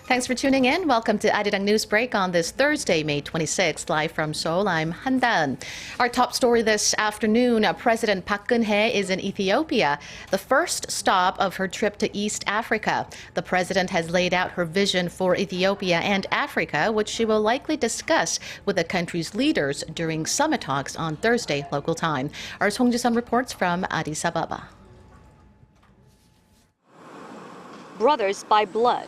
Thanks for tuning in. Welcome to Arirang News Break on this Thursday, May 26th. Live from Seoul, I'm Han Dan. Our top story this afternoon, President Park Geun-hye is in Ethiopia, the first stop of her trip to East Africa. The president has laid out her vision for Ethiopia and Africa, which she will likely discuss with the country's leaders during summit talks on Thursday, local time. Our Song Ji-sun reports from Addis Ababa. Brothers by blood.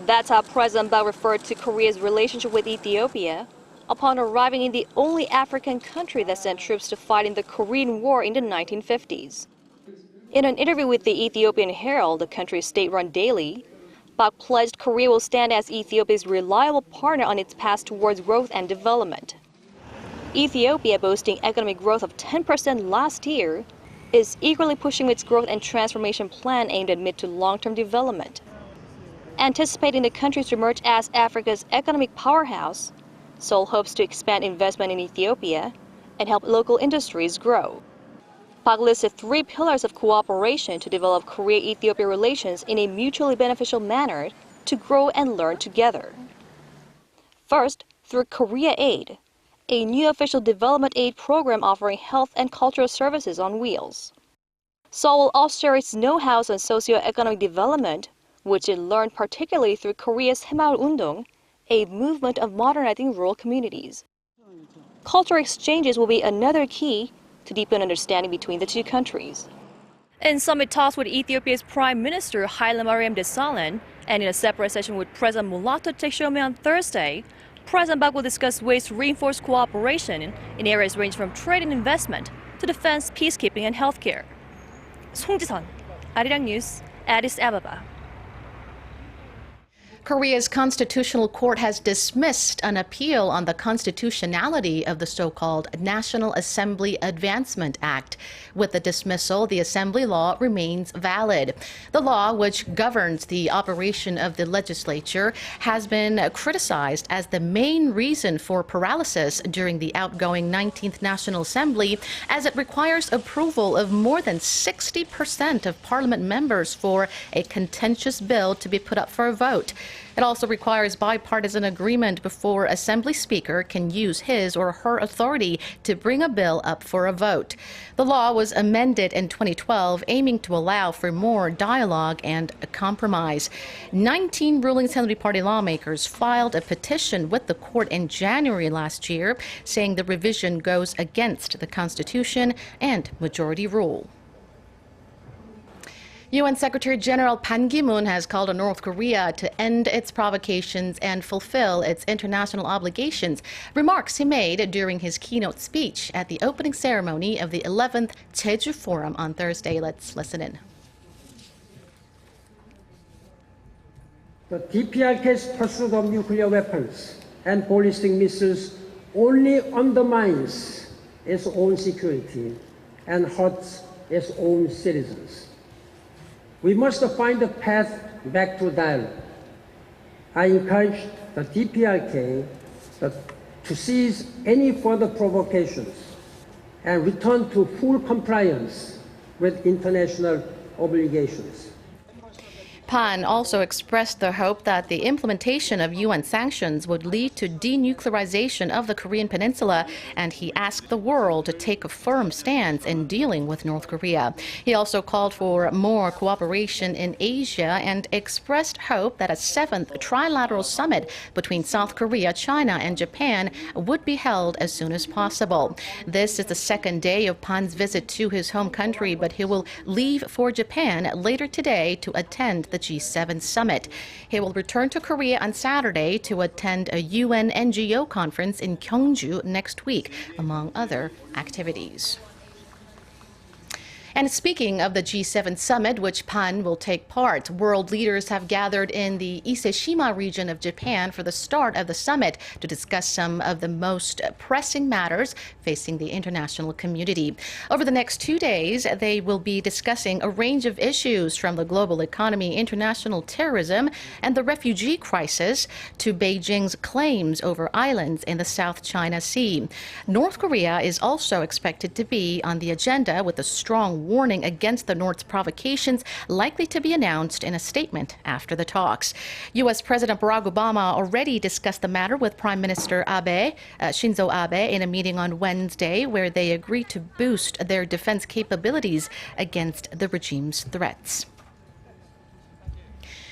That's how President Park referred to Korea's relationship with Ethiopia upon arriving in the only African country that sent troops to fight in the Korean War in the 1950s. In an interview with the Ethiopian Herald, the country's state-run daily, Park pledged Korea will stand as Ethiopia's reliable partner on its path towards growth and development. Ethiopia, boasting economic growth of 10% last year, is eagerly pushing its growth and transformation plan aimed at mid to long-term development. Anticipating the country to emerge as Africa's economic powerhouse, Seoul hopes to expand investment in Ethiopia and help local industries grow. Park listed 3 pillars of cooperation to develop Korea-Ethiopia relations in a mutually beneficial manner to grow and learn together. First, through Korea Aid, a new official development aid program offering health and cultural services on wheels. Seoul will also share its know-how on socio-economic development, which it learned particularly through Korea's Haemal-undong, a movement of modernizing rural communities. Cultural exchanges will be another key to deepen understanding between the two countries. In summit talks with Ethiopia's Prime Minister Haile Mariam Desalegn and in a separate session with President Mulatu Teshome on Thursday, President Park will discuss ways to reinforce cooperation in areas ranging from trade and investment to defense, peacekeeping, and healthcare. Song Ji-sun, Arirang News, Addis Ababa. Korea's Constitutional Court has dismissed an appeal on the constitutionality of the so-called National Assembly Advancement Act. With the dismissal, the assembly law remains valid. The law, which governs the operation of the legislature, has been criticized as the main reason for paralysis during the outgoing 19th National Assembly, as it requires approval of more than 60% of parliament members for a contentious bill to be put up for a vote. It also requires bipartisan agreement before Assembly Speaker can use his or her authority to bring a bill up for a vote. The law was amended in 2012, aiming to allow for more dialogue and compromise. 19 ruling Assembly Party lawmakers filed a petition with the court in January last year, saying the revision goes against the Constitution and majority rule. UN Secretary-General Ban Kimoon has called on North Korea to end its provocations and fulfill its international obligations, remarks he made during his keynote speech at the opening ceremony of the 11th Jeju Forum on Thursday. Let's listen in. The DPRK's pursuit of nuclear weapons and ballistic missiles only undermines its own security and hurts its own citizens. We must find a path back to dialogue. I encourage the DPRK to cease any further provocations and return to full compliance with international obligations. Pan also expressed the hope that the implementation of UN sanctions would lead to denuclearization of the Korean peninsula, and he asked the world to take a firm stance in dealing with North Korea. He also called for more cooperation in Asia and expressed hope that a 7th trilateral summit between South Korea, China, and Japan would be held as soon as possible. This is the second day of Pan's visit to his home country, but he will leave for Japan later today to attend the G7 summit. He will return to Korea on Saturday to attend a UN NGO conference in Gyeongju next week, among other activities. And speaking of the G7 summit, which Pan will take part, world leaders have gathered in the Ise-shima region of Japan for the start of the summit to discuss some of the most pressing matters facing the international community. Over the next 2 days, they will be discussing a range of issues from the global economy, international terrorism, and the refugee crisis to Beijing's claims over islands in the South China Sea. North Korea is also expected to be on the agenda with a strong warning against the North's provocations, likely to be announced in a statement after the talks. U.S. President Barack Obama already discussed the matter with Prime Minister Shinzo Abe in a meeting on Wednesday, where they agreed to boost their defense capabilities against the regime's threats.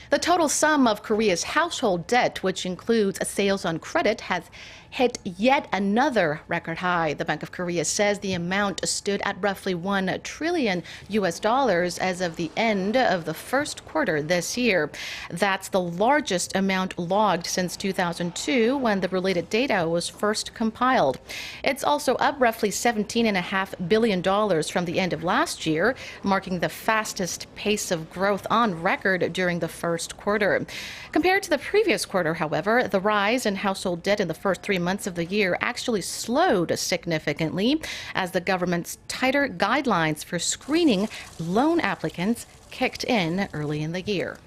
The total sum of Korea's household debt, which includes sales on credit, has hit yet another record high. The Bank of Korea says the amount stood at roughly $1 trillion as of the end of the first quarter this year. That's the largest amount logged since 2002, when the related data was first compiled. It's also up roughly $17.5 billion from the end of last year, marking the fastest pace of growth on record during the first quarter. Compared to the previous quarter, however, the rise in household debt in the first 3 months of the year actually slowed significantly as the government's tighter guidelines for screening loan applicants kicked in early in the year.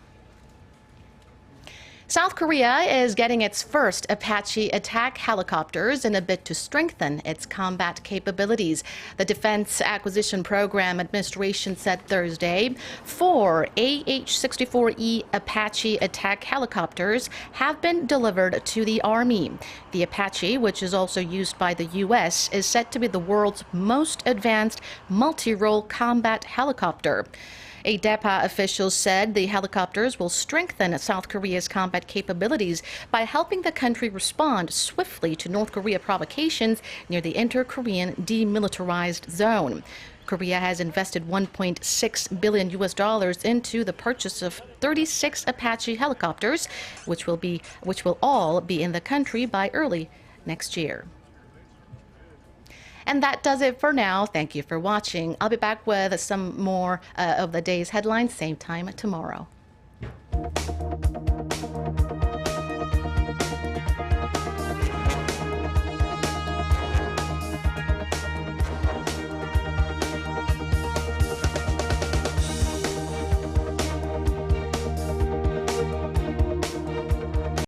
South Korea is getting its first Apache attack helicopters in a bid to strengthen its combat capabilities. The Defense Acquisition Program Administration said Thursday 4 AH-64E Apache attack helicopters have been delivered to the Army. The Apache, which is also used by the U.S., is said to be the world's most advanced multi-role combat helicopter. A DEPA official said the helicopters will strengthen South Korea's combat capabilities by helping the country respond swiftly to North Korea provocations near the inter-Korean demilitarized zone. Korea has invested $1.6 billion into the purchase of 36 Apache helicopters, which will all be in the country by early next year. And that does it for now. Thank you for watching. I'll be back with some more of the day's headlines, same time tomorrow.